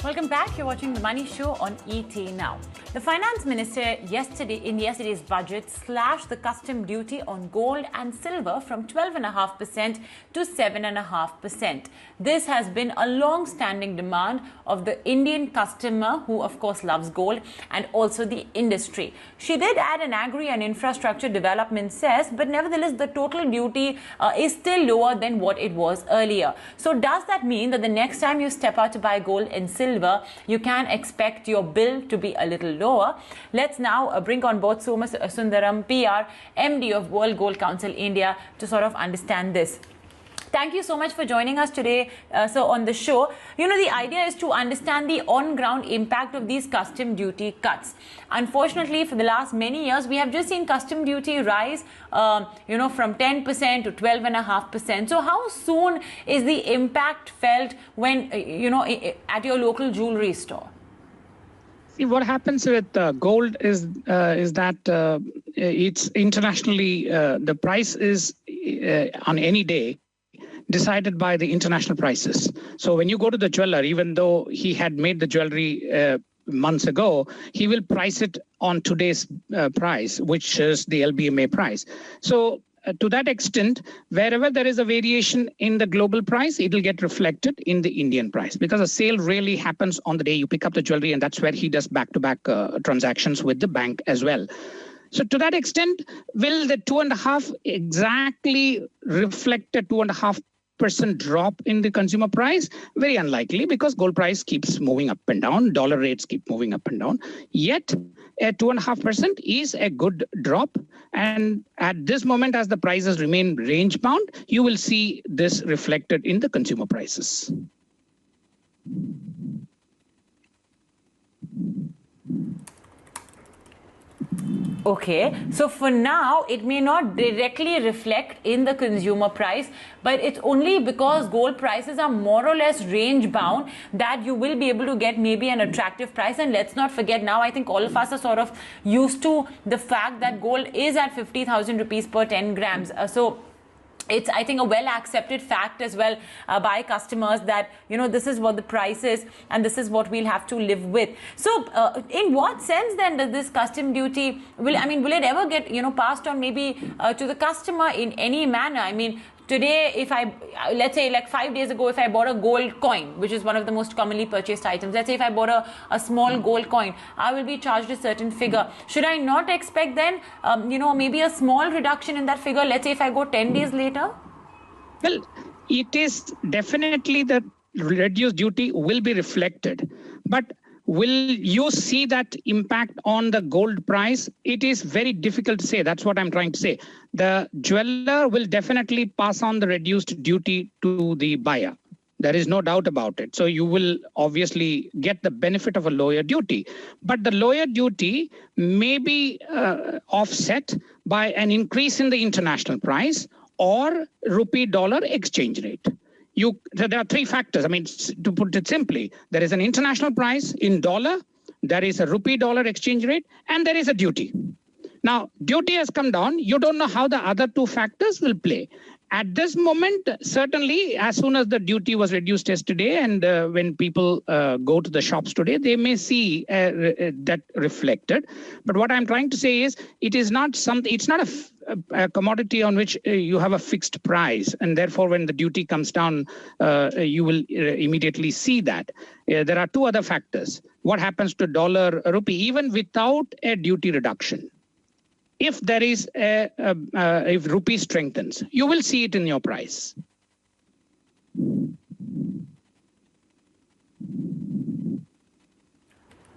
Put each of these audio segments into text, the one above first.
Welcome back. You're watching The Money Show on ET Now. The finance minister in yesterday's budget slashed the custom duty on gold and silver from 12.5% to 7.5%. This has been a long-standing demand of the Indian customer, who of course loves gold, and also the industry. She did add an agri and infrastructure development cess, but nevertheless the total duty is still lower than what it was earlier. So does that mean that the next time you step out to buy gold and silver, you can expect your bill to be a little lower? Let's now bring on board Somasundaram PR, MD of World Gold Council India, to sort of understand this. Thank you so much for joining us today, on the show. You know, the idea is to understand the on-ground impact of these custom duty cuts. Unfortunately, for the last many years, we have just seen custom duty rise, from 10% to 12.5%. So how soon is the impact felt when, at your local jewelry store? See, what happens with gold is that it's internationally, the price is on any day decided by the international prices. So when you go to the jeweler, even though he had made the jewelry months ago, he will price it on today's price, which is the LBMA price. So to that extent, wherever there is a variation in the global price, it will get reflected in the Indian price, because a sale really happens on the day you pick up the jewelry, and that's where he does back-to-back transactions with the bank as well. So to that extent, will the 2.5 exactly reflect a 2.5% drop in the consumer price? Very unlikely, because gold price keeps moving up and down, dollar rates keep moving up and down. Yet a 2.5% is a good drop. And at this moment, as the prices remain range bound, you will see this reflected in the consumer prices. Okay, so for now, it may not directly reflect in the consumer price, but it's only because gold prices are more or less range bound that you will be able to get maybe an attractive price. And let's not forget, now I think all of us are sort of used to the fact that gold is at 50,000 rupees per 10 grams. So it's, I think, a well-accepted fact as well by customers that, this is what the price is and this is what we'll have to live with. So in what sense then does this custom duty, will it ever get, passed on maybe to the customer in any manner? I mean, today, if let's say like 5 days ago, if I bought a gold coin, which is one of the most commonly purchased items, let's say if I bought a small gold coin, I will be charged a certain figure. Should I not expect then, maybe a small reduction in that figure, let's say if I go 10 days later? Well, it is definitely the reduced duty will be reflected, but will you see that impact on the gold price? It is very difficult to say. That's what I'm trying to say. The jeweler will definitely pass on the reduced duty to the buyer. There is no doubt about it. So you will obviously get the benefit of a lower duty. But the lower duty may be offset by an increase in the international price or rupee-dollar exchange rate. There are three factors. I mean, to put it simply, there is an international price in dollar, there is a rupee-dollar exchange rate, and there is a duty. Now, duty has come down. You don't know how the other two factors will play. At this moment, certainly, as soon as the duty was reduced yesterday, and when people go to the shops today, they may see that reflected. But what I'm trying to say is, it is not something. It's not a commodity on which you have a fixed price, and therefore, when the duty comes down, you will immediately see that. There are two other factors. What happens to dollar rupee, even without a duty reduction? If there is if rupee strengthens, you will see it in your price.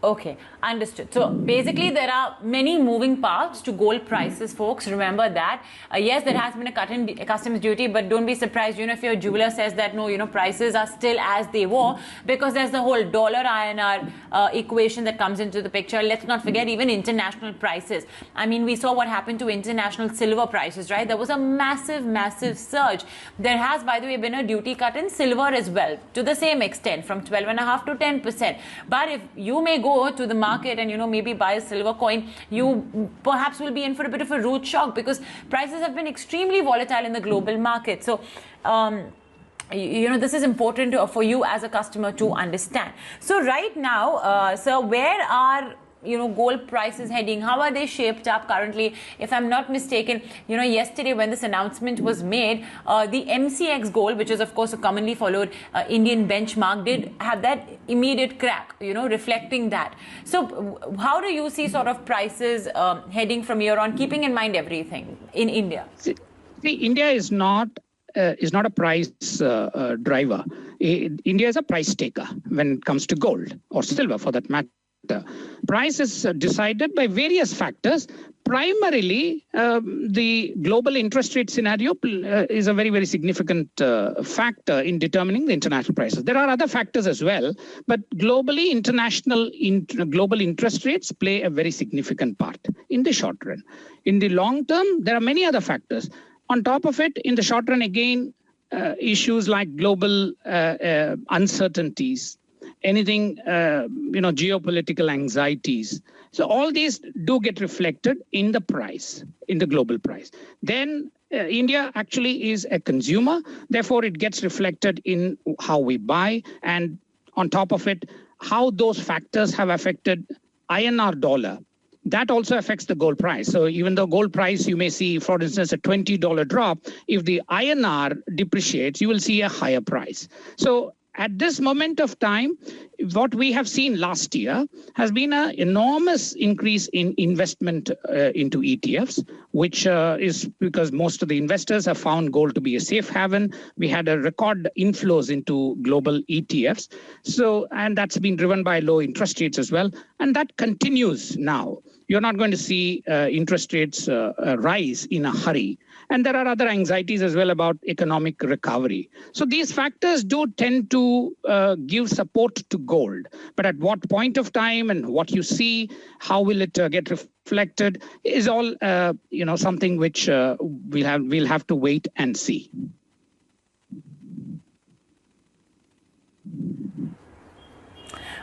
Okay, understood. So basically there are many moving parts to gold prices, folks. Remember that. Yes, there has been a cut in customs duty, but don't be surprised, if your jeweler says that no, prices are still as they were, because there's the whole dollar INR equation that comes into the picture. Let's not forget even international prices. I mean, we saw what happened to international silver prices, right? There was a massive, massive surge. There has, by the way, been a duty cut in silver as well, to the same extent, from 12.5% to 10%. But if you may go to the market and maybe buy a silver coin, you perhaps will be in for a bit of a rude shock, because prices have been extremely volatile in the global market. So this is important for you as a customer to understand. So right now, sir, where are gold prices heading? How are they shaped up currently? If I'm not mistaken, yesterday when this announcement was made, the MCX gold, which is of course a commonly followed Indian benchmark, did have that immediate crack, reflecting that. So how do you see sort of prices heading from here on, keeping in mind everything in India? See, India is not a price driver. India is a price taker when it comes to gold or silver, for that matter. Price is decided by various factors. Primarily, the global interest rate scenario is a very, very significant factor in determining the international prices. There are other factors as well, but globally, global interest rates play a very significant part in the short run. In the long term, there are many other factors. On top of it, in the short run, again, issues like global uncertainties, anything, geopolitical anxieties. So all these do get reflected in the price, in the global price. Then India actually is a consumer. Therefore, it gets reflected in how we buy. And on top of it, how those factors have affected INR dollar. That also affects the gold price. So even though gold price, you may see, for instance, a $20 drop, if the INR depreciates, you will see a higher price. So at this moment of time, what we have seen last year has been an enormous increase in investment into ETFs, which is because most of the investors have found gold to be a safe haven. We had a record inflows into global ETFs. So, and that's been driven by low interest rates as well. And that continues now. You're not going to see interest rates rise in a hurry. And there are other anxieties as well about economic recovery. So these factors do tend to give support to gold. But at what point of time and what you see, how will it get reflected is all something which we'll have to wait and see.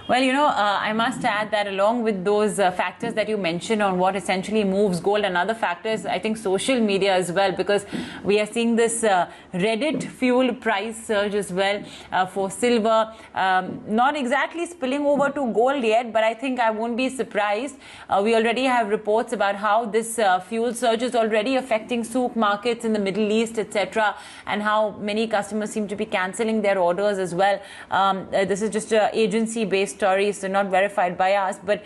Well, I must add that along with those factors that you mentioned on what essentially moves gold, another factor is, I think, social media as well, because we are seeing this Reddit-fueled price surge as well for silver. Not exactly spilling over to gold yet, but I think I won't be surprised. We already have reports about how this fuel surge is already affecting souk markets in the Middle East, etc., and how many customers seem to be cancelling their orders as well. This is just an agency-based stories, so not verified by us, but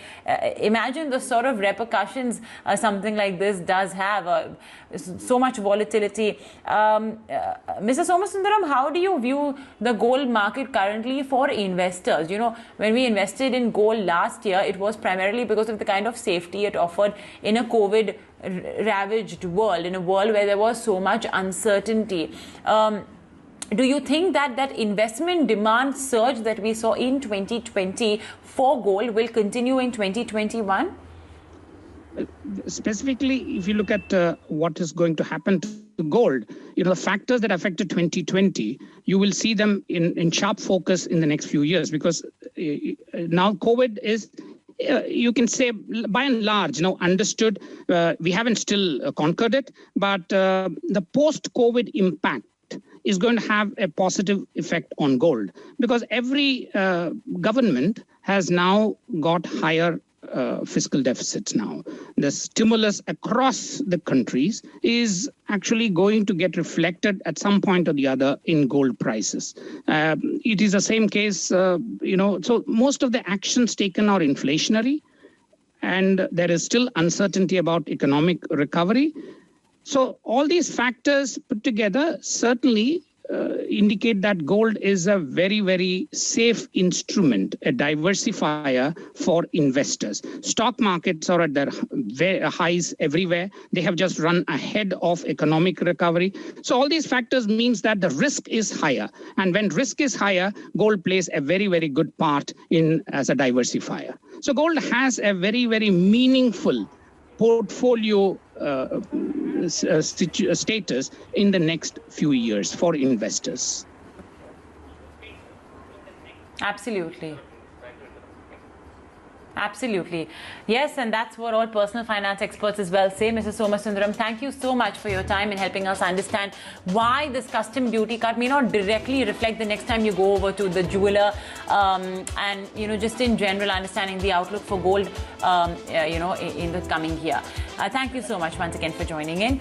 imagine the sort of repercussions something like this does have. So much volatility. Mr. Somasundaram, how do you view the gold market currently for investors? When we invested in gold last year, it was primarily because of the kind of safety it offered in a COVID ravaged world, in a world where there was so much uncertainty. Do you think that investment demand surge that we saw in 2020 for gold will continue in 2021? Specifically, if you look at what is going to happen to gold, the factors that affected 2020, you will see them in sharp focus in the next few years, because now COVID is, you can say, by and large, understood. We haven't still conquered it, but the post-COVID impact is going to have a positive effect on gold, because every government has now got higher fiscal deficits now. The stimulus across the countries is actually going to get reflected at some point or the other in gold prices. It is the same case, so most of the actions taken are inflationary, and there is still uncertainty about economic recovery. So all these factors put together certainly indicate that gold is a very, very safe instrument, a diversifier for investors. Stock markets are at their highs everywhere. They have just run ahead of economic recovery. So all these factors means that the risk is higher. And when risk is higher, gold plays a very, very good part as a diversifier. So gold has a very, very meaningful portfolio status in the next few years for investors. Absolutely. Absolutely. Yes, and that's what all personal finance experts as well say. Mr. Somasundaram, thank you so much for your time in helping us understand why this custom duty cut may not directly reflect the next time you go over to the jeweler, and, just in general, understanding the outlook for gold, in the coming year. Thank you so much once again for joining in.